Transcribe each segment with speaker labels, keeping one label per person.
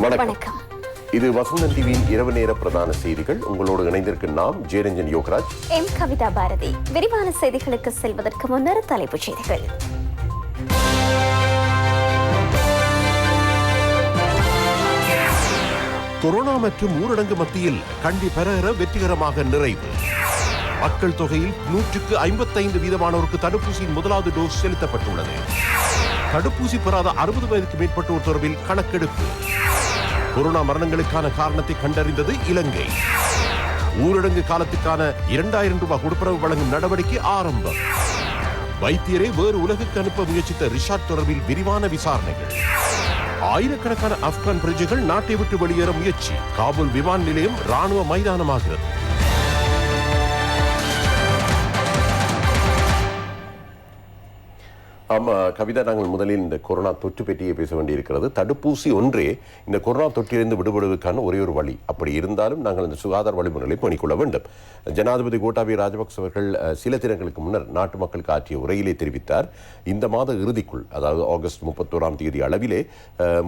Speaker 1: வணக்கம். இது வசந்தன் டிவியின் இரவு நேர பிரதான செய்திகள். உங்களோடு இணைந்திருக்கும் நாம் ஜெயரஞ்சன் யோகராஜ்,
Speaker 2: எம் கவிதா பாரதி. விரிவான செய்திகளுக்கு செல்வதற்கு முன்னர் தலைப்புச் செய்திகள்.
Speaker 1: கொரோனா மற்றும் ஊரடங்கு மத்தியில் கண்டி பெரஹர வெற்றிகரமாக நிறைவு. மக்கள் தொகையில் 155% தடுப்பூசியின் முதலாவது டோஸ் செலுத்தப்பட்டுள்ளது. தடுப்பூசி பெறாத 60 வயதுக்கு மேற்பட்டோர் தொடர்பில் கணக்கெடுப்பு. கொரோனா மரணங்களுக்கான காரணத்தை கண்டறிந்தது இலங்கை. ஊரடங்கு காலத்துக்கான 2000 ரூபாய் கொடுப்பனவு வழங்கும் நடவடிக்கை ஆரம்பம். வைத்தியரை வேறு உலகுக்கு அனுப்ப முயற்சித்த ரிஷாட் தொடர்பில் விரிவான விசாரணைகள். ஆயிரக்கணக்கான ஆப்கான் பிரஜைகள் நாட்டை விட்டு வெளியேற முயற்சி. காபூல் விமான நிலையம் ராணுவ மைதானமாகிறது. ஆமா கவிதா, நாங்கள் முதலில் இந்த கொரோனா தொற்று பற்றியே பேச வேண்டியிருக்கிறது. தடுப்பூசி ஒன்றே இந்த கொரோனா தொற்றிலிருந்து விடுபடுவதற்கான ஒரே ஒரு வழி. அப்படி இருந்தாலும் நாங்கள் இந்த சுகாதார வழிமுறைகளை பண்ணிக்கொள்ள வேண்டும். ஜனாதிபதி கோட்டாபய ராஜபக்ச அவர்கள் சில தினங்களுக்கு முன்னர் நாட்டு மக்களுக்கு ஆற்றிய உரையிலே தெரிவித்தார், இந்த மாத இறுதிக்குள், அதாவது ஆகஸ்ட் 31ஆம் தேதி அளவிலே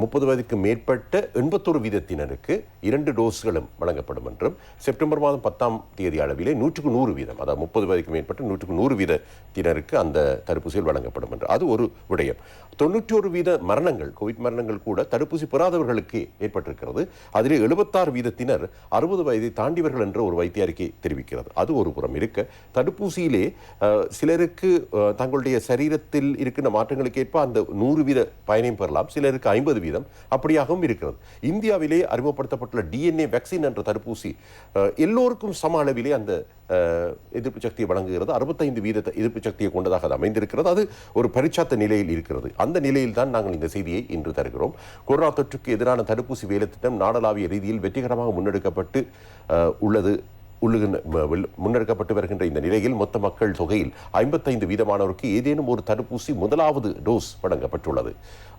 Speaker 1: 30 வயதுக்கு மேற்பட்ட 81% 2 டோஸ்களும் வழங்கப்படும் என்றும், செப்டம்பர் மாதம் 10ஆம் தேதி அளவிலே 100% அதாவது 30 வயதுக்கு மேற்பட்ட 100% அந்த தடுப்பூசிகள் வழங்கப்படும் என்று. அது ஒரு விடயம். 91% மரணங்கள், கோவிட் மரணங்கள் கூட தடுப்பூசி பெறாதவர்களுக்கு ஏற்பட்டிருக்கிறது. அதிலே 76% 60 வயதை தாண்டியவர்கள் என்ற ஒரு வைத்திய அறிக்கை தெரிவிக்கிறது. அது ஒரு புறம் இருக்க, தடுப்பூசியிலே சிலருக்கு தங்களுடைய சரீரத்தில் இருக்கின்ற மாற்றங்களுக்கு ஏற்ப அந்த 100% பயனையும் பெறலாம், சிலருக்கு 50% அப்படியாகவும் இருக்கிறது. இந்தியாவிலே அறிமுகப்படுத்தப்பட்டுள்ள DNA வேக்சின் என்ற தடுப்பூசி எல்லோருக்கும் சம அளவிலே அந்த எதிர்ப்பு சக்தியை வழங்குகிறது. 65% எதிர்ப்பு சக்தியை கொண்டதாக அது அமைந்திருக்கிறது. அது ஒரு பரிச்சாத்த நிலையில் இருக்கிறது. அந்த நிலையில் தான் நாங்கள் இந்த செய்தியை இன்று தருகிறோம். கொரோனா தொற்றுக்கு எதிரான தடுப்பூசி வேலை திட்டம் நாடளாவிய ரீதியில் வெற்றிகரமாக முன்னெடுக்கப்பட்டு முன்னெடுக்கப்பட்டு வருகின்ற இந்த நிலையில் மொத்த மக்கள் தொகையில் 55% ஏதேனும் ஒரு தடுப்பூசி முதலாவது டோஸ் வழங்கப்பட்டுள்ளது.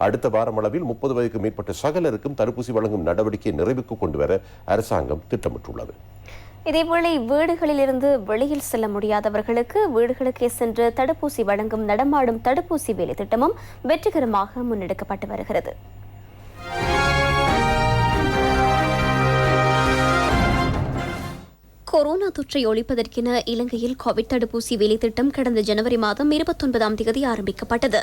Speaker 1: அடுத்த வாரம் அளவில் 30 வயதுக்கு மேற்பட்ட சகலருக்கும் தடுப்பூசி வழங்கும் நடவடிக்கையை நிறைவுக்கு கொண்டு வர அரசாங்கம் திட்டமிட்டுள்ளது.
Speaker 2: இதேவேளை வீடுகளிலிருந்து வெளியில் செல்ல முடியாதவர்களுக்கு வீடுகளுக்கே சென்று தடுப்பூசி வழங்கும் நடமாடும் தடுப்பூசி வேலை திட்டமும் வெற்றிகரமாக முன்னெடுக்கப்பட்டு வருகிறது. கொரோனா தொற்றை ஒழிப்பதற்கென இலங்கையில் கோவிட் தடுப்பூசி வேலை திட்டம் கடந்த ஜனவரி மாதம் 29ஆம் தேதி ஆரம்பிக்கப்பட்டது.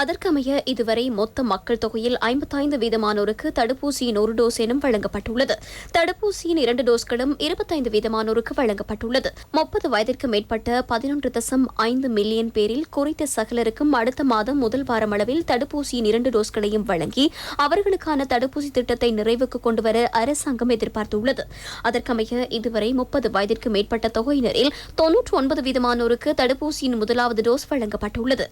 Speaker 2: அதற்கமைய இதுவரை மொத்த மக்கள் தொகையில் 55% தடுப்பூசியின் 1 டோஸ் எனும் வழங்கப்பட்டுள்ளது. தடுப்பூசியின் 2 டோஸ்களும் 25% வழங்கப்பட்டுள்ளது. 30 வயதிற்கு மேற்பட்ட 11.5 மில்லியன் பேரில் குறித்த சகலருக்கும் அடுத்த மாதம் முதல் வாரம் அளவில் தடுப்பூசியின் 2 டோஸ்களையும் வழங்கி அவர்களுக்கான தடுப்பூசி திட்டத்தை நிறைவுக்கு கொண்டுவர அரசாங்கம் எதிர்பார்த்துள்ளது. அதற்கமைய இதுவரை 30 வயதிற்கு மேற்பட்ட தொகையினரில் 99% தடுப்பூசியின் முதலாவது டோஸ் வழங்கப்பட்டுள்ளது.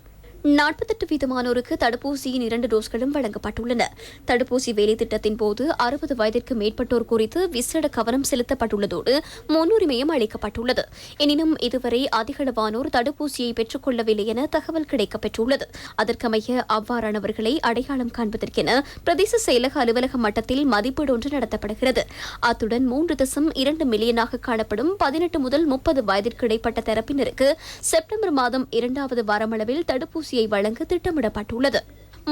Speaker 2: 48% தடுப்பூசியின் 2 டோஸ்களும் வழங்கப்பட்டுள்ளன. தடுப்பூசி வேலை திட்டத்தின் போது 60 வயதிற்கு மேற்பட்டோர் குறித்து விசேட கவனம் செலுத்தப்பட்டுள்ளதோடு முன்னுரிமையும் அளிக்கப்பட்டுள்ளது. எனினும் இதுவரை அதிகளவானோர் தடுப்பூசியை பெற்றுக் கொள்ளவில்லை என தகவல் கிடைக்கப்பெற்றுள்ளது. அதற்கமைய அவ்வாறானவர்களை அடையாளம் காண்பதற்கென பிரதேச செயலக அலுவலக மட்டத்தில் மதிப்பீடு ஒன்று நடத்தப்படுகிறது. அத்துடன் 3.2 மில்லியனாக காணப்படும் 18 முதல் 30 வயதிற்கு இடைப்பட்ட தரப்பினருக்கு செப்டம்பர் மாதம் 2வது வாரமளவில் தடுப்பூசி வழங்க திட்டமிடப்பட்டுள்ளது.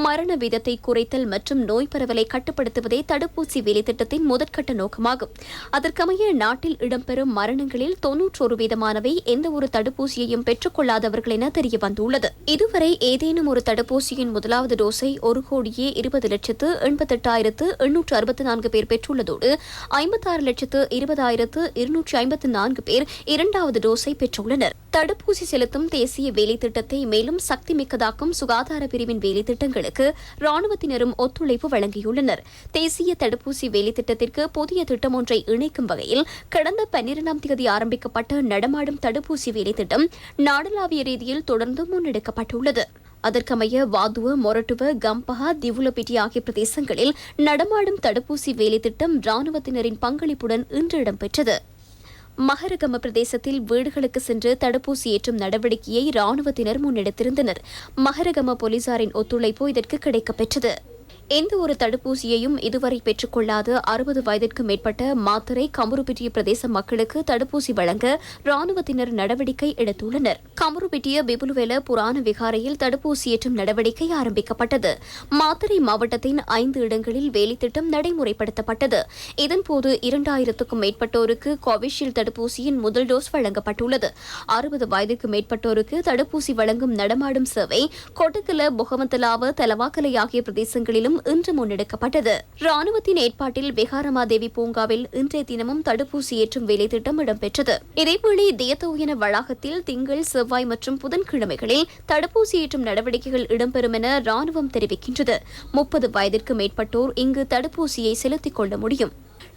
Speaker 2: மரண வீதத்தை குறைத்தல் மற்றும் நோய் பரவலை கட்டுப்படுத்துவதே தடுப்பூசி வேலை திட்டத்தின் முதற்கட்ட நோக்கமாகும். அதற்கமைய நாட்டில் இடம்பெறும் மரணங்களில் 91% எந்த ஒரு தடுப்பூசியையும் பெற்றுக் கொள்ளாதவர்கள் என தெரியவந்துள்ளது. இதுவரை ஏதேனும் ஒரு தடுப்பூசியின் முதலாவது டோஸை 1,20,88,864 பேர் பெற்றுள்ளதோடு 56,20,254 பேர் இரண்டாவது டோஸை பெற்றுள்ளனர். தடுப்பூசி செலுத்தும் தேசிய வேலை திட்டத்தை மேலும் சக்திமிக்கதாக்கும் சுகாதார பிரிவின் வேலை திட்டங்களுக்கு ராணுவத்தினரும் ஒத்துழைப்பு வழங்கியுள்ளனர். தேசிய தடுப்பூசி வேலை திட்டத்திற்கு புதிய திட்டம் ஒன்றை இணைக்கும் வகையில் கடந்த 12ஆம் தேதி ஆரம்பிக்கப்பட்ட நடமாடும் தடுப்பூசி வேலை திட்டம் நாடளாவிய ரீதியில் தொடர்ந்து முன்னெடுக்கப்பட்டுள்ளது. அதற்கமைய வாதுவ, மொரட்டுவ, கம்பஹா, திவுலபிட்டி ஆகிய பிரதேசங்களில் நடமாடும் தடுப்பூசி வேலை திட்டம் ராணுவத்தினரின் பங்களிப்புடன் இன்று இடம்பெற்றது. மஹரகம பிரதேசத்தில் வீடுகளுக்கு சென்று தடுப்பூசி ஏற்றும் நடவடிக்கையை ராணுவத்தினர் முன்னெடுத்திருந்தனர். மஹரகம போலீசாரின் ஒத்துழைப்பு இதற்கு கிடைக்கப்பெற்றது. எந்த ஒரு தடுப்பூசியையும் இதுவரை பெற்றுக்கொள்ளாத 60 வயதிற்கு மேற்பட்ட மாத்தறை கமுருபிட்டிய பிரதேச மக்களுக்கு தடுப்பூசி வழங்க ராணுவத்தினர் நடவடிக்கை எடுத்துள்ளனர். கமுருபிட்டிய பிபுலுவெல புராண விகாரையில் தடுப்பூசி ஏற்றும் நடவடிக்கை ஆரம்பிக்கப்பட்டது. மாத்தறை மாவட்டத்தின் 5 இடங்களில் வேலைத்திட்டம் நடைமுறைப்படுத்தப்பட்டது. இதன்போது 2000க்கும் மேற்பட்டோருக்கு கோவிஷீல்டு தடுப்பூசியின் முதல் டோஸ் வழங்கப்பட்டுள்ளது. 60 வயதிற்கு மேற்பட்டோருக்கு தடுப்பூசி வழங்கும் நடமாடும் சேவை கொட்டக்கல, பொகவந்தலாவ, தலவாக்கலை ஆகிய பிரதேசங்களிலும் இன்று முன்னெடுக்கப்பட்டது. ராணுவத்தின் ஏற்பாட்டில் விகாரமாதேவி பூங்காவில் இன்றைய தினமும் தடுப்பூசி ஏற்றும் வேலை திட்டம் இடம்பெற்றது. இதேவேளை தியத்தோயன வளாகத்தில் திங்கள், செவ்வாய் மற்றும் புதன்கிழமைகளில் தடுப்பூசி ஏற்றும் நடவடிக்கைகள் இடம்பெறும் என ராணுவம் தெரிவிக்கின்றது. 30 வயதிற்கு மேற்பட்டோர் இங்கு தடுப்பூசியை செலுத்திக் கொள்ள முடியும்.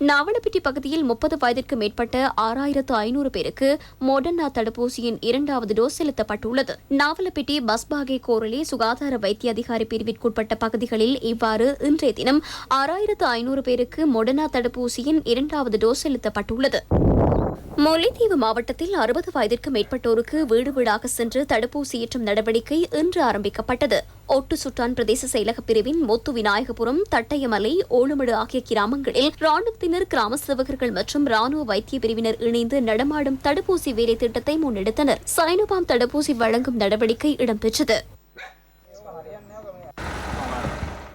Speaker 2: நாவலப்பிட்டி பகுதியில் 30 வயதிற்கு மேற்பட்ட 6500 பேருக்கு மொடர்னா தடுப்பூசியின் 2வது டோஸ் செலுத்தப்பட்டுள்ளது. நாவலப்பிட்டி, பஸ்பாகே, கோரளி சுகாதார வைத்திய அதிகாரி பிரிவிற்குட்பட்ட பகுதிகளில் இவ்வாறு இன்றைய தினம் 6500 பேருக்கு மொடர்னா தடுப்பூசியின் 2வது டோஸ் செலுத்தப்பட்டுள்ளது. முல்லைத்தீவு மாவட்டத்தில் 60 வயதிற்கு மேற்பட்டோருக்கு வீடு வீடாக சென்று தடுப்பூசி ஏற்றும் நடவடிக்கை இன்று ஆரம்பிக்கப்பட்டது. ஒட்டு சுட்டான் பிரதேச செயலக பிரிவின் மொத்து விநாயகபுரம், தட்டயமலை, ஓளுமடு ஆகிய கிராமங்களில் ராணுவத்தினர், கிராம சேவகர்கள் மற்றும் ராணுவ வைத்திய பிரிவினர் இணைந்து நடமாடும் தடுப்பூசி வேலை திட்டத்தை முன்னெடுத்தனர். சைனோபாம் தடுப்பூசி வழங்கும் நடவடிக்கை இடம்பெற்றது.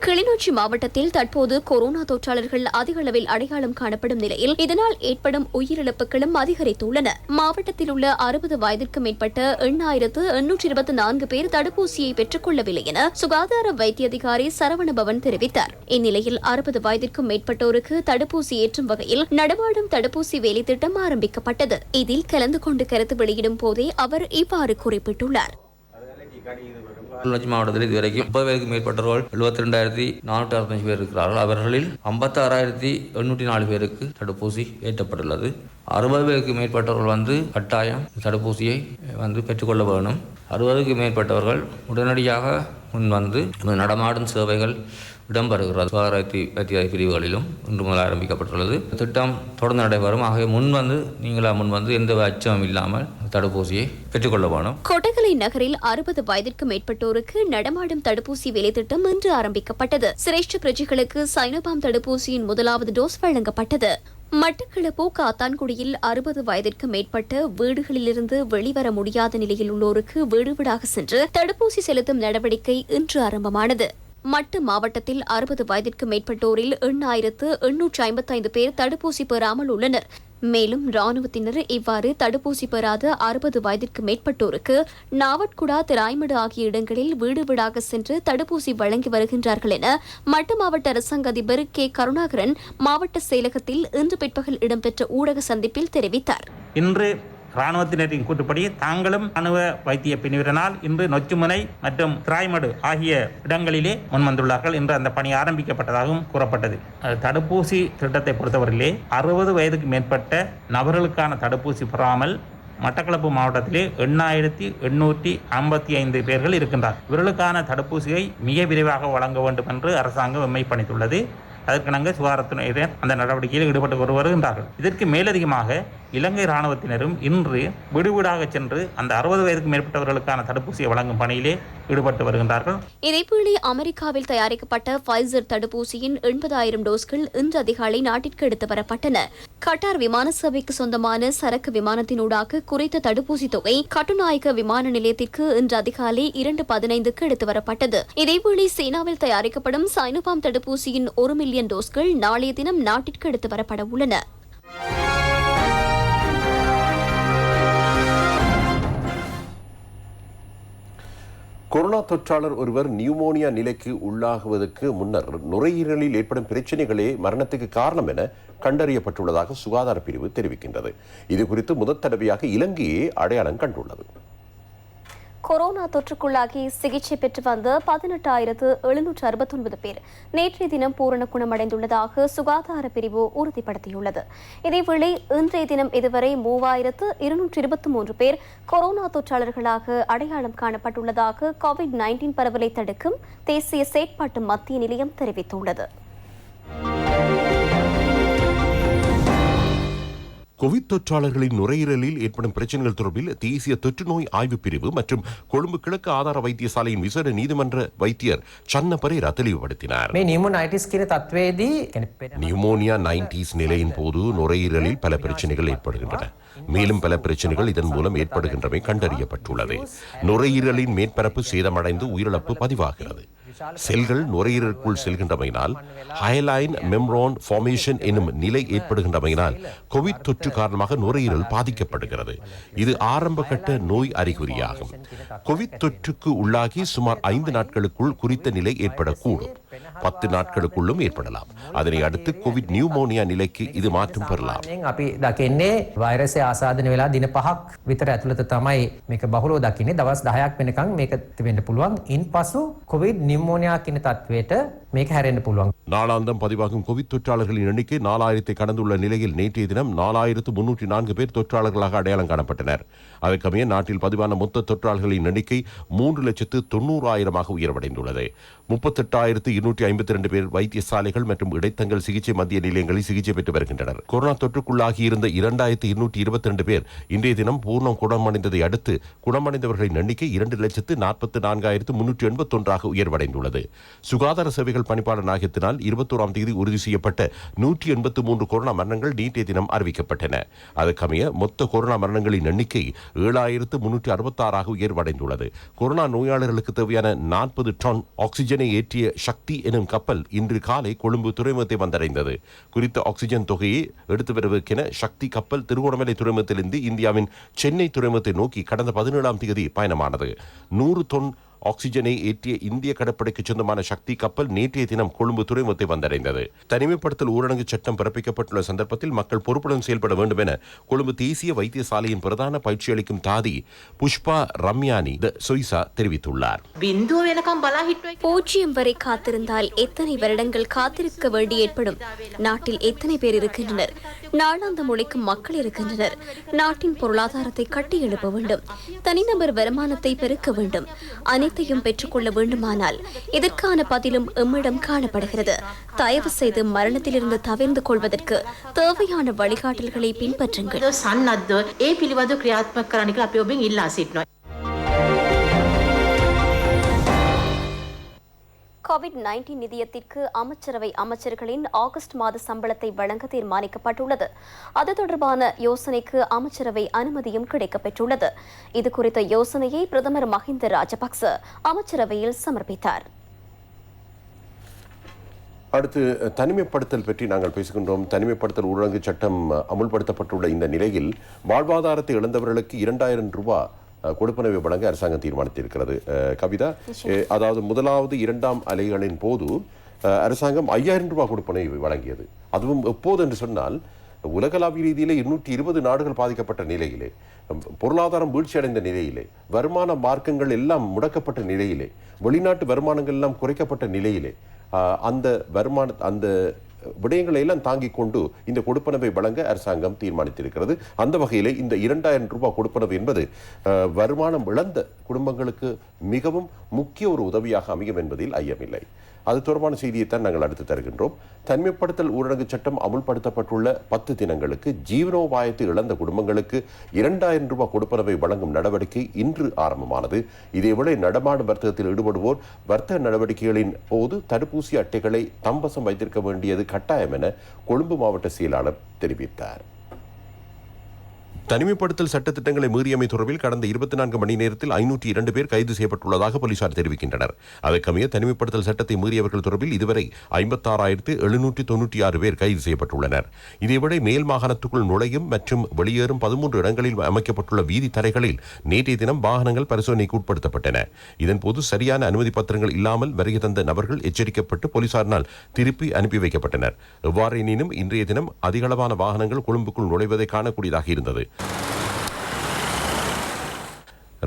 Speaker 2: கிளிநொச்சி மாவட்டத்தில் தற்போது கொரோனா தொற்றாளர்கள் அதிக அளவில் அடையாளம் காணப்படும் நிலையில் இதனால் ஏற்படும் உயிரிழப்புகளும் அதிகரித்துள்ளன. மாவட்டத்தில் உள்ள 60 வயதிற்கு மேற்பட்ட 8824 பேர் தடுப்பூசியை பெற்றுக் கொள்ளவில்லை என சுகாதார வைத்திய அதிகாரி சரவணபவன் தெரிவித்தார். இந்நிலையில் 60 வயதிற்கும் மேற்பட்டோருக்கு தடுப்பூசி ஏற்றும் வகையில் நடமாடும் தடுப்பூசி வேலை திட்டம் ஆரம்பிக்கப்பட்டது. இதில் கலந்து கொண்டு கருத்து வெளியிடும் போதே அவர் இவ்வாறு குறிப்பிட்டுள்ளார்.
Speaker 3: கிளிநொச்சி மாவட்டத்தில் இதுவரைக்கும் 30 பேருக்கு மேற்பட்டவர்கள் 72,465 பேர் இருக்கிறார்கள். அவர்களில் 56,804 பேருக்கு தடுப்பூசி ஏற்றப்பட்டுள்ளது. 60 பேருக்கு மேற்பட்டவர்கள் கட்டாயம் தடுப்பூசியை பெற்றுக்கொள்ள வேணும். 60க்கு மேற்பட்டவர்கள் உடனடியாக நடமாடும் சேவைகள் இடம்பெறுகிறது. சுகாதார வைத்திய பிரிவுகளிலும் இன்று முதல் ஆரம்பிக்கப்பட்டுள்ளது. திட்டம் தொடர்ந்து நடைபெறும். ஆகவே நீங்களா எந்த அச்சமும் இல்லாமல் தடுப்பூசியை பெற்றுக்கொள்ள வேணும்.
Speaker 2: கொட்டகலை நகரில் 60 வயதிற்கு மேற்பட்டோருக்கு நடமாடும் தடுப்பூசி வேலை திட்டம் இன்று ஆரம்பிக்கப்பட்டது. சிரேஷ்ட பிரஜைகளுக்கு சைனோபாம் தடுப்பூசியின் முதலாவது டோஸ் வழங்கப்பட்டது. மட்டக்களப்பு காத்தான்குடியில் 60 வயதிற்கு மேற்பட்ட வீடுகளிலிருந்து வெளிவர முடியாத நிலையில் உள்ளோருக்கு வீடு வீடாக சென்று தடுப்பூசி செலுத்தும் நடவடிக்கை இன்று ஆரம்பமானது. மட்டு மாவட்டத்தில் 60 வயதிற்கு மேற்பட்டோரில் 8,855 பேர் தடுப்பூசி பெறாமல் உள்ளனர். மேலும் ராணுவத்தினர் இவ்வாறு தடுப்பூசி பெறாத 60 வயதிற்கு மேற்பட்டோருக்கு நாவட்குடா, திராய்மடு ஆகிய இடங்களில் வீடு வீடாக சென்று தடுப்பூசி வழங்கி வருகின்றார்கள் என மட்டு மாவட்ட அரசாங்க அதிபர் கே. கருணாகரன் மாவட்ட செயலகத்தில் இன்று பிற்பகல் இடம்பெற்ற ஊடக சந்திப்பில் தெரிவித்தார்.
Speaker 4: இன்று இராணுவத்தினரின் கூட்டுப்படி தாங்களும் ராணுவ வைத்திய பிரிவினரால் இன்று நொச்சுமுனை மற்றும் திராய்மடு ஆகிய இடங்களிலே முன்வந்துள்ளார்கள். இன்று அந்த பணி ஆரம்பிக்கப்பட்டதாகவும் கூறப்பட்டது. தடுப்பூசி திட்டத்தை பொறுத்தவரையிலே 60 வயதுக்கு மேற்பட்ட நபர்களுக்கான தடுப்பூசி பெறாமல் மட்டக்களப்பு மாவட்டத்திலே 8,855 பேர்கள் இருக்கின்றார். இவர்களுக்கான தடுப்பூசியை மிக விரைவாக வழங்க வேண்டும் என்று அரசாங்கம் எம்மைப்பணித்துள்ளது. அதற்கிணங்க சுகாதாரத்துறையினர் அந்த நடவடிக்கையில் ஈடுபட்டு வருகின்றார்கள். இதற்கு மேலதிகமாக இலங்கை இராணுவத்தினரும் இன்று வீடுவீடாக சென்று அந்த 60 வயதுக்கு மேற்பட்டவர்களுக்கான தடுப்பூசியை வழங்கும் பணியிலே ஈடுபட்டு வருகின்றார்கள்.
Speaker 2: இதேவேளை அமெரிக்காவில் தயாரிக்கப்பட்ட ஃபைசர் தடுப்பூசியின் 80,000 டோஸ்கள் இன்று அதிகாலை நாட்டிற்கு எடுத்து வரப்பட்டன. கட்டார் விமான சேவைக்கு சொந்தமான சரக்கு விமானத்தினூடாக குறித்த தடுப்பூசி தொகை கட்டுநாயக்க விமான நிலையத்திற்கு இன்று அதிகாலை 2:15க்கு எடுத்து வரப்பட்டது. இதேவேளை சீனாவில் தயாரிக்கப்படும் சைனோபாம் தடுப்பூசியின் 1 மில்லியன் டோஸ்கள் நாளைய தினம் நாட்டிற்கு எடுத்து வரப்பட உள்ளன.
Speaker 1: கொரோனா தொற்றாளர் ஒருவர் நியூமோனியா நிலைக்கு உள்ளாகுவதற்கு முன்னர் நுரையீரலில் ஏற்படும் பிரச்சனைகளே மரணத்துக்கு காரணம் என கண்டறியப்பட்டுள்ளதாக சுகாதார பிரிவு தெரிவிக்கின்றது. இது குறித்து முதல் தடவையாக இலங்கையே அடையாளம் கண்டுள்ளது.
Speaker 2: கொரோனா தொற்றுக்குள்ளாகி சிகிச்சை பெற்று வந்த 18,769 பேர் நேற்றைய தினம் பூரண குணமடைந்துள்ளதாக சுகாதார பிரிவு உறுதிப்படுத்தியுள்ளது. இதேவேளை இன்றைய தினம் இதுவரை 3,223 பேர் கொரோனா தொற்றாளர்களாக அடையாளம் காணப்பட்டுள்ளதாக COVID-19 பரவலை தடுக்கும் தேசிய செயற்பாட்டு மத்திய நிலையம் தெரிவித்துள்ளது.
Speaker 1: கோவிட் தொற்றாளர்களின் நுரையீரலில் ஏற்படும் பிரச்சனைகள் தொடர்பில் தேசிய தொற்று நோய் ஆய்வு பிரிவு மற்றும் கொழும்பு கிழக்கு ஆதார வைத்தியசாலையின் விசேட நீதிமன்ற வைத்தியர் சன்ன பரேரா தெளிவுபடுத்தினார். நியூமோனியா 90s நிலையின் போது நுரையீரலில் பல பிரச்சனைகள் ஏற்படுகின்றன. மேலும் பல பிரச்சனைகள் இதன் மூலம் ஏற்படுகின்றமை கண்டறியப்பட்டுள்ளது. நுரையீரலின் மேற்பரப்பு சேதமடைந்து உயிரிழப்பு பதிவாகிறது. செல்கள் நுரையீரலுக்குள் செல்கின்றமையினால் ஹைலைன் மெம்ரோன் ஃபார்மேஷன் என்னும் நிலை ஏற்படுகின்றமையினால் கோவிட் தொற்று காரணமாக நுரையீரல் பாதிக்கப்படுகிறது. இது ஆரம்ப கட்ட நோய் அறிகுறியாகும். கோவிட் தொற்றுக்கு உள்ளாகி சுமார் 5 நாட்களுக்குள் குறித்த நிலை ஏற்படக்கூடும். 10 நாட்களுக்குள்ளும் ஏற்படலாம். அதனை அடுத்து கோவிட் நியூமோனியா நிலைக்கு இது மாற்றம் பெறலாம்.
Speaker 5: අපි දකින්නේ වෛරසය ආසාදනය වෙලා දින 5ක් විතර ඇතුළත තමයි මේක බහුලව දකින්නේ. දවස් 10ක් වෙනකන් මේක වෙන්න පුළුවන්. ඉන්පසු කොවිඩ් නියුමෝනියා කියන තත්වයට මේක හැරෙන්න පුළුවන්.
Speaker 1: நாளாந்தம் பதிவாகும் கோவிட் தொற்றாளர்களின் எண்ணிக்கை 4000 கடந்துள்ள நிலையில் நேற்றைய தினம் 4304 பேர் தொற்றாளர்களாக அடையாளம் காணப்பட்டனர். அதற்கமைய நாட்டில் பதிவான மொத்த தொற்றாளர்களின் எண்ணிக்கை 3,90,000 உயர்வடைந்துள்ளது. 38,252 பேர் வைத்தியசாலைகள் மற்றும் இடைத்தங்கள் சிகிச்சை மத்திய நிலையங்களில் சிகிச்சை பெற்று வருகின்றனர். கொரோனா தொற்றுக்குள்ளாகி இருந்த 2,222 பேர் இன்றைய தினம் பூர்ணம் குணமடைந்ததை அடுத்து குணமடைந்தவர்களின் எண்ணிக்கை 2,44,381 உயர்வடைந்துள்ளது. சுகாதார சேவைகள் பணிப்பாளர் நாயகத்தினால் 21ஆம் தேதி உறுதி செய்யப்பட்ட 183 கொரோனா மரணங்கள் நேற்றைய தினம் அறிவிக்கப்பட்டன. அதற்கமைய மொத்த கொரோனா மரணங்களின் எண்ணிக்கை 7,366 உயர்வடைந்துள்ளது. கொரோனா நோயாளர்களுக்கு தேவையான 40 டன் ஆக்சிஜனை ஏற்றிய சக்தி எனும் கப்பல் இன்று காலை கொழும்பு துறைமுகத்தை வந்தடைந்தது. குறித்த ஆக்சிஜன் தொகையை எடுத்து வருவதற்கென சக்தி கப்பல் திருகோணமலை துறைமுகத்திலிருந்து இந்தியாவின் சென்னை துறைமுகத்தை நோக்கி கடந்த 17ஆம் தேதி பயணமானது. 100 தொன் ஆக்சிஜனை ஏற்றிய இந்திய கடற்படைக்கு சொந்தமான சக்தி கப்பல் நேற்றைய தினம் கொழும்பு துறைமுகத்தை வந்தடைந்தது. தனிமைப்படுத்தல் ஊரடங்கு சட்டம் பிறப்பிக்கப்பட்டுள்ள சந்தர்ப்பத்தில் மக்கள் பொறுப்புடன் செயல்பட வேண்டும் என கொழும்பு தேசிய வைத்தியசாலையின் பிரதான பயிற்சி அளிக்கும் தாதி புஷ்பா ரம்யானி சொய்சா தெரிவித்துள்ளார்.
Speaker 2: 0 வரை காத்திருந்தால் எத்தனை வருடங்கள் காத்திருக்க வேண்டி ஏற்படும்? நாட்டில் எத்தனை பேர் இருக்கின்றனர்? நாளாந்தம் உழைக்கும் மக்கள் இருக்கின்றனர். நாட்டின் பொருளாதாரத்தை கட்டி எழுப்ப வேண்டும். தனிநபர் வருமானத்தை பெருக்க வேண்டும். அனைத்தையும் பெற்றுக்கொள்ள வேண்டுமானால் இதற்கான பதிலும் எம்மிடம் காணப்படுகிறது. தயவு செய்து மரணத்திலிருந்து தவிர்ந்து கொள்வதற்கு தேவையான வழிகாட்டல்களை பின்பற்றுங்கள். COVID-19 நிதியத்திற்கு அமைச்சரவை அமைச்சர்களின் ஆகஸ்ட் மாத சம்பளத்தை வழங்க தீர்மானிக்கப்பட்டுள்ளது. அது தொடர்பான யோசனைக்கு அமைச்சரவை அனுமதியும் கிடைக்கப்பெற்றுள்ளது. இது குறித்த யோசனையை பிரதமர் மஹிந்த ராஜபக்ச அமைச்சரவையில் சமர்ப்பித்தார்.
Speaker 1: அடுத்து தனிமைப்படுத்தல் பற்றி நாங்கள் பேசுகின்றோம். தனிமைப்படுத்தல் ஊரடங்கு சட்டம் அமுல்படுத்தப்பட்டுள்ள இந்த நிலையில் வாழ்வாதாரத்தை இழந்தவர்களுக்கு 2,000 ரூபாய் கொடுப்பனவை வழங்க அரசாங்கம் தீர்மானித்திருக்கிறது. கவிதா, அதாவது முதலாவது 2ஆம் அலைகளின் போது அரசாங்கம் 5,000 ரூபாய் கொடுப்பனவை வழங்கியது. அதுவும் எப்போது என்று சொன்னால் உலகளாவிய ரீதியிலே 220 நாடுகள் பாதிக்கப்பட்ட நிலையிலே, பொருளாதாரம் வீழ்ச்சியடைந்த நிலையிலே, வருமான மார்க்கங்கள் எல்லாம் முடக்கப்பட்ட நிலையிலே, வெளிநாட்டு வருமானங்கள் எல்லாம் குறைக்கப்பட்ட நிலையிலே அந்த விடயங்களை எல்லாம் தாங்கிக் கொண்டு இந்த கொடுப்பனவை வழங்க அரசாங்கம் தீர்மானித்திருக்கிறது. அந்த வகையிலே இந்த 2,000 ரூபாய் கொடுப்பனவு என்பது வருமானம் இழந்த குடும்பங்களுக்கு மிகவும் முக்கிய ஒரு உதவியாக அமையும் என்பதில் ஐயமில்லை. அது தொடர்பான செய்தியைத்தான் நாங்கள் அடுத்து தருகின்றோம். தனிமைப்படுத்தல் ஊரடங்கு சட்டம் அமுல்படுத்தப்பட்டுள்ள 10 தினங்களுக்கு ஜீவனோபாயத்தை இழந்த குடும்பங்களுக்கு 2,000 ரூபாய் கொடுப்பனவை வழங்கும் நடவடிக்கை இன்று ஆரம்பமானது. இதேவேளை நடமாடும் வர்த்தகத்தில் ஈடுபடுவோர் வர்த்தக நடவடிக்கைகளின் போது தடுப்பூசி அட்டைகளை தம்பசம் வைத்திருக்க வேண்டியது கட்டாயம் என கொழும்பு மாவட்ட செயலாளர் தெரிவித்தார். தனிமைப்படுத்தல் சட்டத்திட்டங்களை மீறியமை தொடர்பில் கடந்த 24 மணி நேரத்தில் 502 பேர் கைது செய்யப்பட்டுள்ளதாக போலீசார் தெரிவிக்கின்றனர். அதற்கமைய தனிமைப்படுத்தல் சட்டத்தை மீறியவர்கள் தொடர்பில் இதுவரை 56,796 பேர் கைது செய்யப்பட்டுள்ளனர். இதேவேளை மேல் மாகாணத்துக்குள் நுழையும் மற்றும் வெளியேறும் 13 இடங்களில் அமைக்கப்பட்டுள்ள வீதி தரைகளில் நேற்றைய தினம் வாகனங்கள் பரிசோதனைக்கு உட்படுத்தப்பட்டன. இதன்போது சரியான அனுமதி பத்திரங்கள் இல்லாமல் வருகை தந்த நபர்கள் எச்சரிக்கப்பட்டு போலீசாரினால் திருப்பி அனுப்பி வைக்கப்பட்டனர். எவ்வாறெனினும் இன்றைய தினம் அதிகளவான வாகனங்கள் கொழும்புக்குள் நுழைவதை காணக்கூடியதாக இருந்தது.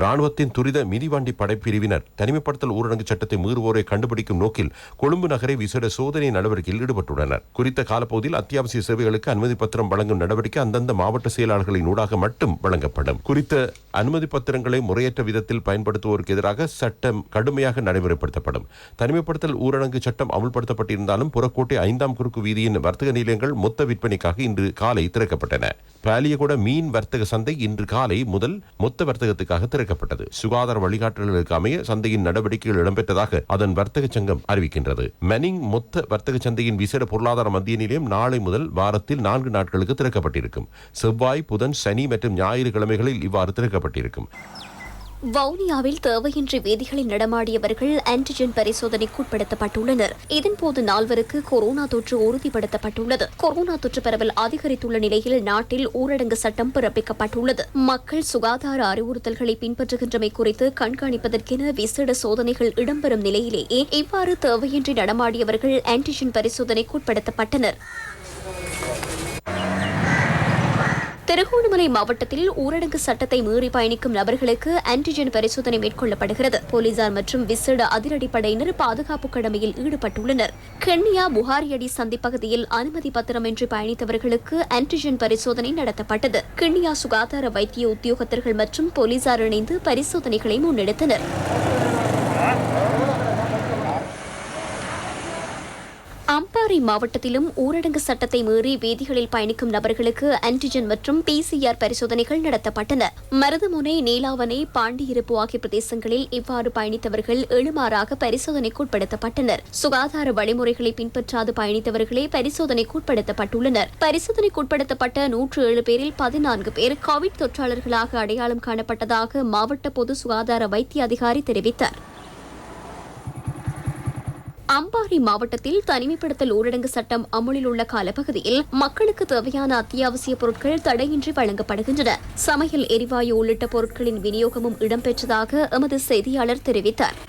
Speaker 1: ராணுவத்தின் துரித மிதிவண்டி படைப்பிரிவினர் தனிமைப்படுத்தல் ஊரடங்கு சட்டத்தை மீறுவோரை கண்டுபிடிக்கும் நோக்கில் கொழும்பு நகரை விசேட சோதனை நடவடிக்கையில் ஈடுபட்டுள்ளனர். குறித்த காலப்பகுதியில் அத்தியாவசிய சேவைகளுக்கு அனுமதி பத்திரம் வழங்கும் நடவடிக்கை அந்தந்த மாவட்ட செயலாளர்களின் ஊடாக மட்டும் வழங்கப்படும். குறித்த அனுமதி பத்திரங்களை முறையற்ற விதத்தில் பயன்படுத்துவோருக்கு எதிராக சட்டம் கடுமையாக நடைமுறைப்படுத்தப்படும். தனிமைப்படுத்தல் ஊரடங்கு சட்டம் அமுல்படுத்தப்பட்டிருந்தாலும் புறக்கோட்டை 5ஆம் குறுக்கு வீதியின் வர்த்தக நிலையங்கள் மொத்த விற்பனைக்காக இன்று காலை திறக்கப்பட்டன. பாலியகொட மீன் வர்த்தக சந்தை இன்று காலை முதல் மொத்த வர்த்தகத்துக்காக திறக்கப்பட்டது. சுகாதார வழிகாட்டல்களுக்கு அமைய சந்தையின் நடவடிக்கைகள் இடம்பெற்றதாக அதன் வர்த்தக சங்கம் அறிவிக்கின்றது. மெனிங் மொத்த வர்த்தக சந்தையின் விசேட பொருளாதார மத்திய நிலையம் நாளை முதல் வாரத்தில் 4 நாட்களுக்கு திறக்கப்பட்டிருக்கும். செவ்வாய், புதன், சனி மற்றும் ஞாயிறு கிழமைகளில் இவ்வாறு திறக்கப்பட்டிருக்கும்.
Speaker 2: வவுனியாவில் தேவையின்றி வீதிகளில் நடமாடியவர்கள் ஆன்டிஜென் பரிசோதனைக்கு உட்படுத்தப்பட்டுள்ளனர். இதன்போது 4 கொரோனா தொற்று உறுதிப்படுத்தப்பட்டுள்ளது. கொரோனா தொற்று பரவல் அதிகரித்துள்ள நிலையில் நாட்டில் ஊரடங்கு சட்டம் பிறப்பிக்கப்பட்டுள்ளது. மக்கள் சுகாதார அறிவுறுத்தல்களை பின்பற்றுகின்றமை குறித்து கண்காணிப்பதற்கென விசேட சோதனைகள் இடம்பெறும் நிலையிலேயே இவ்வாறு தேவையின்றி நடமாடியவர்கள் ஆன்டிஜென் பரிசோதனைக்கு உட்படுத்தப்பட்டனர். திருகோணமலை மாவட்டத்தில் ஊரடங்கு சட்டத்தை மீறி பயணிக்கும் நபர்களுக்கு ஆன்டிஜென் பரிசோதனை மேற்கொள்ளப்படுகிறது. போலீசார் மற்றும் விசேட அதிரடிப்படையினர் பாதுகாப்பு கடமையில் ஈடுபட்டுள்ளனர். கென்னியா புகாரியடி சந்தி பகுதியில் அனுமதி பத்திரமின்றி பயணித்தவர்களுக்கு ஆன்டிஜென் பரிசோதனை நடத்தப்பட்டது. கென்னியா சுகாதார வைத்திய உத்தியோகத்தர்கள் மற்றும் போலீசார் இணைந்து பரிசோதனைகளை முன்னெடுத்தனர். அம்பாறை மாவட்டத்திலும் ஊரடங்கு சட்டத்தை மீறி வீதிகளில் பயணிக்கும் நபர்களுக்கு ஆன்டிஜென் மற்றும் PCR பரிசோதனைகள் நடத்தப்பட்டன. மருதமுனை, நீலாவணை, பாண்டியிருப்பு ஆகிய பிரதேசங்களில் இவ்வாறு பயணித்தவர்கள் எழுமாறாக பரிசோதனைக்கு உட்படுத்தப்பட்டனர். சுகாதார வழிமுறைகளை பின்பற்றாது பயணித்தவர்களே பரிசோதனைக்கு உட்படுத்தப்பட்டுள்ளனர். பரிசோதனைக்கு உட்படுத்தப்பட்ட 107 பேரில் 14 பேர் கோவிட் தொற்றாளர்களாக அடையாளம் காணப்பட்டதாக மாவட்ட பொது சுகாதார வைத்திய அதிகாரி தெரிவித்தார். அம்பாறை மாவட்டத்தில் தனிமைப்படுத்தல் ஊரடங்கு சட்டம் அமலில் உள்ள காலப்பகுதியில் மக்களுக்கு தேவையான அத்தியாவசிய பொருட்கள் தடையின்றி வழங்கப்படுகின்றன. சமையல் எரிவாயு உள்ளிட்ட பொருட்களின் விநியோகமும் இடம்பெற்றதாக எமது செய்தியாளர் தெரிவித்தார்.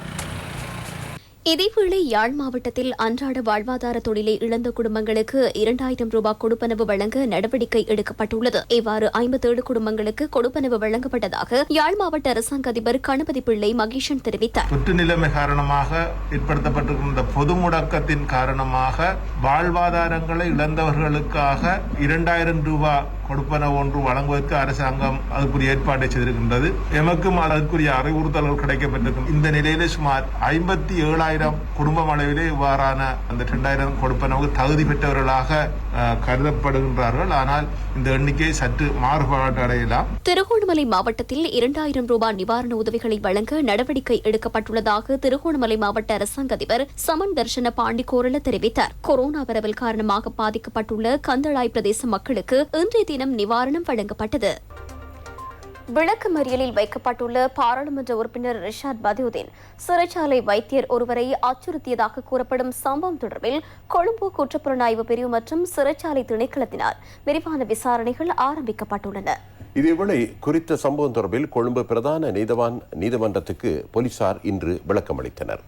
Speaker 2: இதேவேளை யாழ் மாவட்டத்தில் அன்றாட வாழ்வாதார தொழிலை இழந்த குடும்பங்களுக்கு 2000 ரூபாய் கொடுப்பனவு வழங்க நடவடிக்கை எடுக்கப்பட்டுள்ளது. இவ்வாறு 57 குடும்பங்களுக்கு கொடுப்பனவு வழங்கப்பட்டதாக யாழ் மாவட்ட அரசாங்க அதிபர் கணபதி பிள்ளை மகேஷன் தெரிவித்தார்.
Speaker 6: தொற்று நிலைமை காரணமாக ஏற்படுத்தப்பட்டிருக்கின்ற பொது முடக்கத்தின் காரணமாக வாழ்வாதாரங்களை இழந்தவர்களுக்காக 2000 ரூபாய் கொடுப்பனவு ஒன்று வழங்குவதற்கு அரசாங்கம் அதுக்குரிய ஏற்பாட்டை செய்திருக்கின்றது. எமக்கும் அதற்குரிய அறிவுறுத்தல்கள் கிடைக்கப்பட்டிருக்கும். இந்த நிலையிலே சுமார் 57,000 குடும்பம் அளவிலே இவ்வாறான அந்த 2000 கொடுப்பனவு தகுதி பெற்றவர்களாக கருதப்படுகின்றார்கள். ஆனால் இந்த எண்ணிக்கை சற்று மாறுபாடு அடையலாம்.
Speaker 2: திருகோணமலை மாவட்டத்தில் 2000 ரூபாய் நிவாரண உதவிகளை வழங்க நடவடிக்கை எடுக்கப்பட்டுள்ளதாக திருகோணமலை மாவட்ட அரசாங்க அதிபர் சமன் தர்ஷன பாண்டிகோரல தெரிவித்தார். கொரோனா பரவல் காரணமாக பாதிக்கப்பட்டுள்ள கந்தளாய் பிரதேச மக்களுக்கு இன்றைய தினம் நிவாரணம் வழங்கப்பட்டது. விளக்கமறியலில் வைக்கப்பட்டுள்ள பாராளுமன்ற உறுப்பினர் ரிஷாட் பதியுதீன் சிறைச்சாலை வைத்தியர் ஒருவரை அச்சுறுத்தியதாக கூறப்படும் சம்பவம் தொடர்பில் கொழும்பு குற்றப்புலனாய்வு பிரிவு மற்றும் சிறைச்சாலை திணைக்களத்தினால் விரிவான விசாரணைகள் ஆரம்பிக்கப்பட்டுள்ளன.
Speaker 1: இதேவேளை குறித்த சம்பவம் தொடர்பில் கொழும்பு பிரதான நீதிமன்றத்துக்கு போலீசார் இன்று விளக்கமளித்தனர்.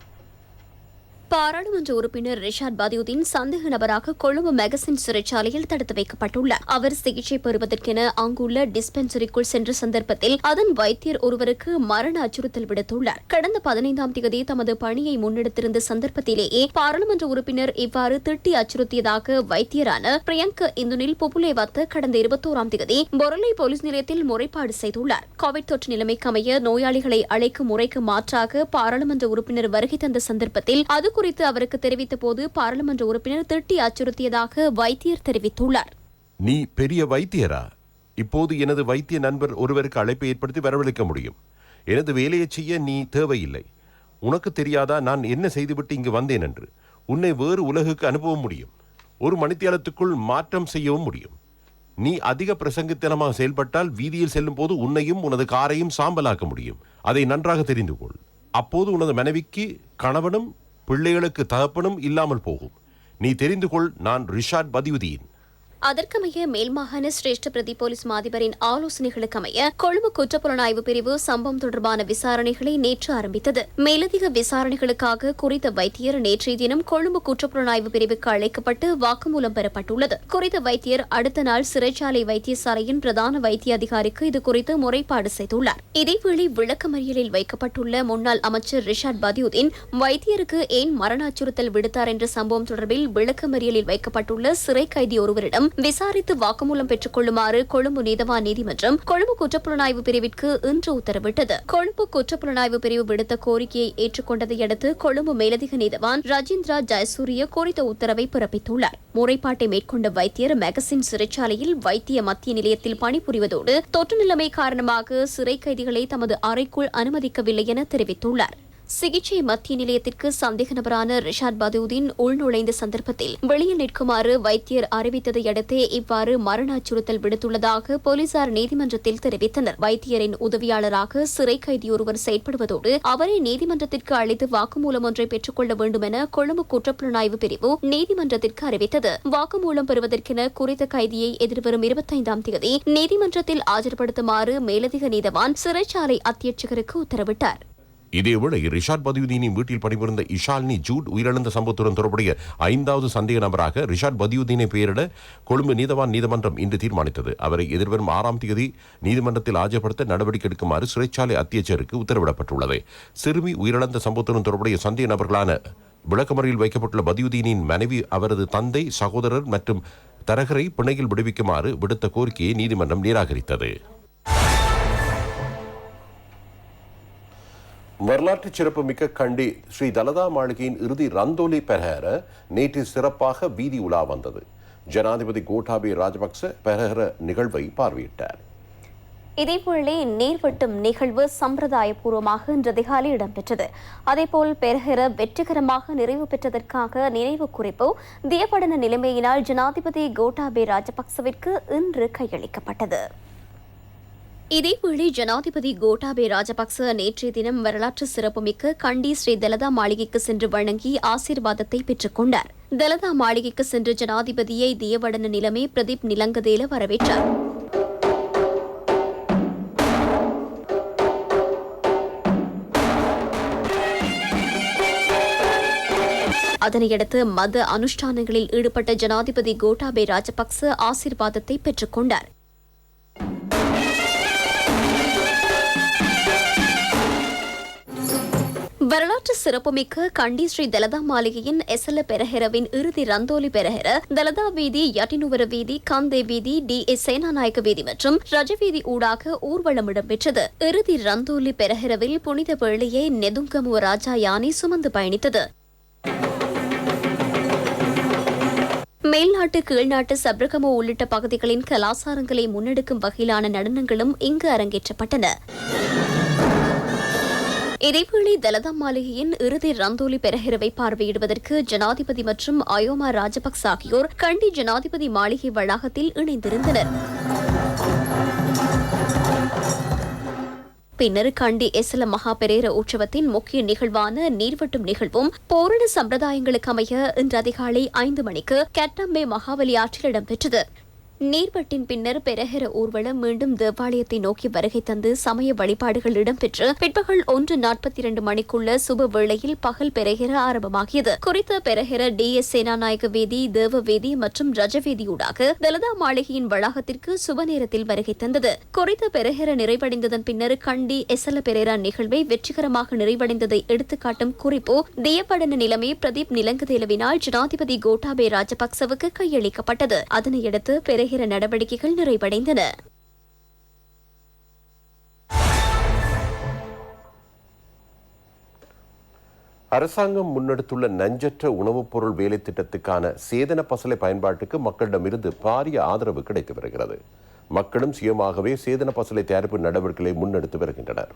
Speaker 2: பாராளுமன்ற உறுப்பினர் ரிஷாட் பதியுதீன் சந்தேக நபராக கொழும்பு மெகசின் சிறைச்சாலையில் தடுத்து வைக்கப்பட்டுள்ளார். அவர் சிகிச்சை பெறுவதற்கென அங்குள்ள டிஸ்பென்சரிக்குள் சென்ற சந்தர்ப்பத்தில் அதன் வைத்தியர் ஒருவருக்கு மரண அச்சுறுத்தல் விடுத்துள்ளார். கடந்த 15ஆம் தேதி தமது பணியை முன்னெடுத்திருந்த சந்தர்ப்பத்திலேயே பாராளுமன்ற உறுப்பினர் இவ்வாறு திட்டி அச்சுறுத்தியதாக வைத்தியரான பிரியங்க இந்துனில் புபுலேவத்த கடந்த 21ஆம் தேதி பொரலை போலீஸ் நிலையத்தில் முறைப்பாடு செய்துள்ளார். கோவிட் தொற்று நிலைமைக்கு அமைய நோயாளிகளை அழைக்கும் முறைக்கு மாற்றாக பாராளுமன்ற உறுப்பினர் வருகை தந்த சந்தர்ப்பத்தில் அது குறித்து அவருக்கு தெரிவித்த போது பாராளுமன்ற உறுப்பினர் திட்டி அச்சுறுத்தியதாக வைத்தியர் தெரிவித்துள்ளார்.
Speaker 1: நீ பெரிய வைத்தியரா? இப்போது எனது வைத்திய நண்பர் ஒருவருக்கு அழைப்பை ஏற்படுத்தி வரவழைக்க முடியும். எனது வேலையை செய்ய நீ தேவையில்லை. உனக்கு தெரியாதா நான் என்ன செய்துவிட்டு இங்கு வந்தேன் என்று? உன்னை வேறு உலகுக்கு அனுப்பவும் முடியும். ஒரு மணித்தியாலத்துக்குள் மாற்றம் செய்யவும் முடியும். நீ அதிக பிரசங்கித்தனமாக செயல்பட்டால் வீதியில் செல்லும் போது உன்னையும் உனது காரையும் சாம்பலாக்க முடியும். அதை நன்றாக தெரிந்து கொள். அப்போது உனது மனைவிக்கு கணவனும் பிள்ளைகளுக்கு தகப்பனும் இல்லாமல் போகும். நீ தெரிந்து கொள், நான் ரிஷாட் பதியுதீன்.
Speaker 2: அதற்கமைய மேல்மாகாண சிரேஷ்ட பிரதி போலீஸ் மாதிபரின் ஆலோசனைகளுக்கமைய கொழும்பு குற்றப்புலனாய்வு பிரிவு சம்பவம் தொடர்பான விசாரணைகளை நேற்று ஆரம்பித்தது. மேலதிக விசாரணைகளுக்காக குறித்த வைத்தியர் நேற்றைய தினம் கொழும்பு குற்றப்புலனாய்வு பிரிவுக்கு அழைக்கப்பட்டு வாக்குமூலம் பெறப்பட்டுள்ளது. குறித்த வைத்தியர் அடுத்த நாள் சிறைச்சாலை வைத்தியசாலையின் பிரதான வைத்திய அதிகாரிக்கு இதுகுறித்து முறைப்பாடு செய்துள்ளார். இதேவேளை விளக்கமறியலில் வைக்கப்பட்டுள்ள முன்னாள் அமைச்சர் ரிஷாட் பதியுதீன் வைத்தியருக்கு ஏன் மரண அச்சுறுத்தல் விடுத்தார் என்ற சம்பவம் தொடர்பில் விளக்கமறியலில் வைக்கப்பட்டுள்ள சிறை கைதி ஒருவரிடம் விசாரித்து வாக்குமூலம் பெற்றுக் கொள்ளுமாறு கொழும்பு நீதவான் நீதிமன்றம் கொழும்பு குற்றப்புலனாய்வு பிரிவிற்கு இன்று உத்தரவிட்டது. கொழும்பு குற்றப்புலனாய்வு பிரிவு விடுத்த கோரிக்கையை ஏற்றுக்கொண்டதை அடுத்து கொழும்பு மேலதிக நீதவான் ரஜிந்திரா ஜெயசூரிய குறித்த உத்தரவை பிறப்பித்துள்ளார். முறைப்பாட்டை மேற்கொண்ட வைத்தியர் மெகசின் சிறைச்சாலையில் வைத்திய மத்திய நிலையத்தில் பணிபுரிவதோடு தொற்று நிலைமை காரணமாக சிறை கைதிகளை தமது அறைக்குள் அனுமதிக்கவில்லை என தெரிவித்துள்ளார். சிகிச்சை மத்திய நிலையத்திற்கு சந்தேக நபரான ரிஷாட் பதூதீன் உள்நுழைந்த சந்தர்ப்பத்தில் வெளியில் நிற்குமாறு வைத்தியர் அறிவித்ததை அடுத்தே இவ்வாறு மரண அச்சுறுத்தல் விடுத்துள்ளதாக போலீசார் நீதிமன்றத்தில் தெரிவித்தனர். வைத்தியரின் உதவியாளராக சிறை கைதி ஒருவர் செயற்படுவதோடு அவரை நீதிமன்றத்திற்கு அழைத்து வாக்குமூலம் ஒன்றை பெற்றுக் கொள்ள வேண்டும் என கொழும்பு குற்றப்புலனாய்வு பிரிவு நீதிமன்றத்திற்கு அறிவித்தது. வாக்குமூலம் பெறுவதற்கென குறித்த கைதியை எதிர்வரும் 25ஆம் தேதி நீதிமன்றத்தில் ஆஜர்படுத்துமாறு மேலதிக நீதவான் சிறைச்சாலை அத்தியட்சகருக்கு உத்தரவிட்டார்.
Speaker 1: இதேவேளை ரிஷாட் பதியுதீனின் வீட்டில் பணிபுரிந்த இஷால்னி ஜூட் உயிரிழந்த சம்பவத்துடன் தொடர்புடைய 5வது சந்தேக நபராக ரிஷாட் பதியுதீனை பெயரிட கொழும்பு நீதமன்றம் இன்று தீர்மானித்தது. அவரை எதிர்வரும் 6ஆம் தேதி நீதிமன்றத்தில் ஆஜர்படுத்த நடவடிக்கை எடுக்குமாறு சிறைச்சாலை அத்தியட்சருக்கு உத்தரவிடப்பட்டுள்ளது. சிறுமி உயிரிழந்த சம்பவத்துடன் தொடர்புடைய சந்தேக நபர்களான விளக்கமறியில் வைக்கப்பட்டுள்ள பதியுதீனின் மனைவி, அவரது தந்தை, சகோதரர் மற்றும் தரகரை பிணையில் விடுவிக்குமாறு விடுத்த கோரிக்கையை நீதிமன்றம் நிராகரித்தது. வரலாற்று சிறப்புமிக்க கண்டி ஸ்ரீ தலதா மாளிகையின் இறுதி ரந்தோலி பெரஹர நேற்று சிறப்பாக வீதி உலா வந்தது. ஜனாதிபதி கோட்டாபய ராஜபக்ச பெரஹர நிகழ்வை பார்வையிட்டார்.
Speaker 2: இதேவேளை நீர்வெட்டும் நிகழ்வு சம்பிரதாயபூர்வமாக இன்று அதிகாலை இடம்பெற்றது. அதேபோல் பெரஹர வெற்றிகரமாக நிறைவு பெற்றதற்காக நினைவு குறிப்பு தியப்படன நிலைமையினால் ஜனாதிபதி கோட்டாபய ராஜபக்சவிற்கு இன்று கையளிக்கப்பட்டது. இதேவேளை ஜனாதிபதி கோட்டாபய ராஜபக்ச நேற்றைய தினம் வரலாற்று சிறப்புமிக்க கண்டி ஸ்ரீ தலதா மாளிகைக்கு சென்று வணங்கி ஆசீர்வாதத்தை பெற்றுக் கொண்டார். தலதா மாளிகைக்கு சென்ற ஜனாதிபதியை தியவடன நிலைமை பிரதீப் நிலங்கதேல வரவேற்றார். அதனையடுத்து மத அனுஷ்டானங்களில் ஈடுபட்ட ஜனாதிபதி கோட்டாபய ராஜபக்ச ஆசீர்வாதத்தை பெற்றுக் கொண்டார். வரலாற்று சிறப்புமிக்க கண்டி ஸ்ரீ தலதா மாளிகையின் எசல பெரஹரவின் இறுதி ரந்தோலி பெரஹர தலதா வீதி, யட்டினுவர வீதி, கந்தே வீதி, DS சேனாநாயக்க வீதி மற்றும் ரஜவீதி ஊடாக ஊர்வலம் இடம்பெற்றது. இறுதி ரந்தோலி பெரஹரவில் புனித வேளையை நெதுங்கமுவ ராஜா யானை சுமந்து பயணித்தது. மேல்நாட்டு, கீழ்நாட்டு, சப்ரகமோ உள்ளிட்ட பகுதிகளின் கலாசாரங்களை முன்னெடுக்கும் வகையிலான நடனங்களும் இங்கு அரங்கேற்றப்பட்டன. இதேவேளை தலதா மாளிகையின் இறுதி ரந்தோலி பெரஹரவை பார்வையிடுவதற்கு ஜனாதிபதி மற்றும் அயோமா ராஜபக்ச ஆகியோர் கண்டி ஜனாதிபதி மாளிகை வளாகத்தில் இணைந்திருந்தனர். பின்னர் கண்டி எசல மகா பெரேர உற்சவத்தின் முக்கிய நிகழ்வான நீர்வட்டும் நிகழ்வும் பூரண சம்பிரதாயங்களுக்கு அமைய இன்று அதிகாலை 5 மணிக்கு கட்டம்பே மகாவலி ஆற்றில் இடம்பெற்றது. நீர்வட்டின் பின்னர் பெரஹர ஊர்வலம் மீண்டும் தேவாலயத்தை நோக்கி வருகை தந்து சமய வழிபாடுகள் இடம்பெற்று பிற்பகல் 1:42 மணிக்குள்ள சுப வேளையில் பகல் பெரஹர ஆரம்பமாகியது. குறித்த பெரஹர DS சேனாநாயக்க வீதி, தேவ வீதி மற்றும் ரஜவீதியூடாக தலதா மாளிகையின் வளாகத்திற்கு சுப நேரத்தில் வருகை தந்தது. குறித்த பெரஹர நிறைவடைந்ததன் பின்னர் கண்டி எசல பெரேரா நிகழ்வை வெற்றிகரமாக நிறைவடைந்ததை எடுத்துக்காட்டும் குறிப்பு தியப்படன நிலைமை பிரதீப் நிலங்கதேலவினால் ஜனாதிபதி கோட்டாபய ராஜபக்சவுக்கு கையளிக்கப்பட்டது. அதனையடுத்து பெரஹர நடவடிக்கைகள் நிறைவடைந்தன.
Speaker 1: அரசாங்கம் முன்னெடுத்துள்ள நஞ்சற்ற உணவுப் பொருள் வேலை திட்டத்துக்கான சேதன பசலை பயன்பாட்டுக்கு மக்களிடமிருந்து பாரிய ஆதரவு கிடைத்து வருகிறது. மக்களும் சுயமாகவே சேதன பசலை தயாரிப்பு நடவடிக்கைகளை முன்னெடுத்து வருகின்றனர்.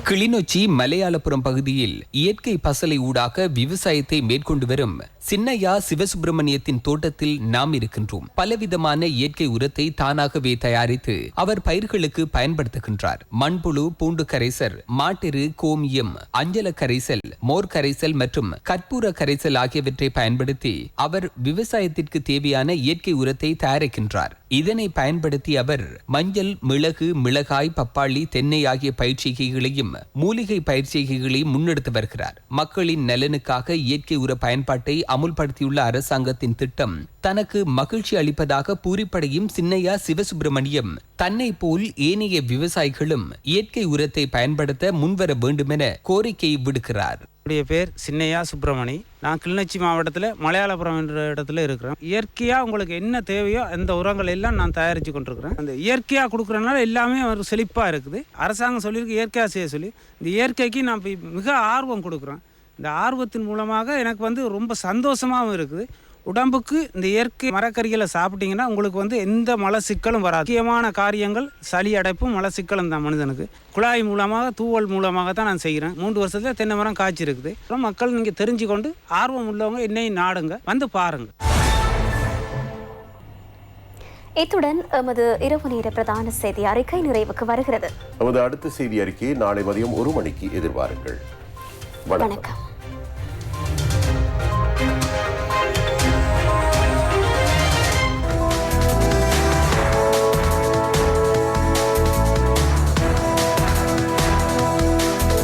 Speaker 7: கிளிநொச்சி மலையாளபுரம் பகுதியில் இயற்கை பசலை ஊடாக விவசாயத்தை மேற்கொண்டு வரும் சின்னையா சிவசுப்பிரமணியத்தின் தோட்டத்தில் நாம் இருக்கின்றோம். பலவிதமான இயற்கை உரத்தை தானாகவே தயாரித்து அவர் பயிர்களுக்கு பயன்படுத்துகின்றார். மண்புழு, பூண்டு கரைசல், மாட்டிரு, கோமியம், அஞ்சல கரைசல், மோர் கரைசல் மற்றும் கற்பூர கரைசல் ஆகியவற்றை பயன்படுத்தி அவர் விவசாயத்திற்கு தேவையான இயற்கை உரத்தை தயாரிக்கின்றார். இதனை பயன்படுத்தி அவர் மஞ்சள், மிளகு, மிளகாய், பப்பாளி, தென்னை ஆகிய பயிர்ச்செய்கைகளையும் மூலிகை பயிர்ச்செய்கைகளையும் முன்னெடுத்து வருகிறார். மக்களின் நலனுக்காக இயற்கை உர பயன்பாட்டை அமுல்படுத்தியுள்ள அரசாங்கத்தின் திட்டம் தனக்கு மகிழ்ச்சி அளிப்பதாக பூரிப்படையும் சின்னையா சிவசுப்பிரமணியம் தன்னை போல் ஏனைய விவசாயிகளும் இயற்கை உரத்தை பயன்படுத்த முன்வர வேண்டுமென கோரிக்கை விடுக்கிறார்.
Speaker 8: என்னுடைய பேர் சின்னையா சுப்பிரமணி. நான் கிளிநொச்சி மாவட்டத்தில் மலையாளபுரம் என்ற இடத்துல இருக்கிறேன். இயற்கையாக உங்களுக்கு என்ன தேவையோ அந்த உரங்கள் எல்லாம் நான் தயாரித்து கொண்டிருக்கிறேன். அந்த இயற்கையாக கொடுக்குறதுனால எல்லாமே ஒரு செழிப்பாக இருக்குது. அரசாங்கம் சொல்லியிருக்கு இயற்கையாக செய்ய சொல்லி. இந்த இயற்கைக்கு நான் மிக ஆர்வம் கொடுக்குறேன். இந்த ஆர்வத்தின் மூலமாக எனக்கு ரொம்ப சந்தோஷமாகவும் இருக்குது. உடம்புக்கு இந்த இயற்கை மரக்கறிகளை சாப்பிட்டீங்கன்னா உங்களுக்கு எந்த மல சிக்கலும் வராது. முக்கியமான காரியங்கள் சளி அடைப்பும் மல சிக்கலும் தான் மனிதனுக்கு. குழாய் மூலமாக, தூவல் மூலமாக தான் நான் செய்கிறேன். 3 வருஷத்தில் தென்னை மரம் காய்ச்சி இருக்குது. அப்புறம் மக்கள் நீங்கள் தெரிஞ்சுக்கொண்டு ஆர்வம் உள்ளவங்க என்னையும் நாடுங்க, வந்து பாருங்க.
Speaker 2: இத்துடன் எமது இரவு நேர பிரதான செய்தி அறிக்கை நிறைவுக்கு வருகிறது.
Speaker 1: நமது அடுத்த செய்தி அறிக்கையை நாளை மதியம் 1 மணிக்கு எதிர்பாருங்கள். வணக்கம்.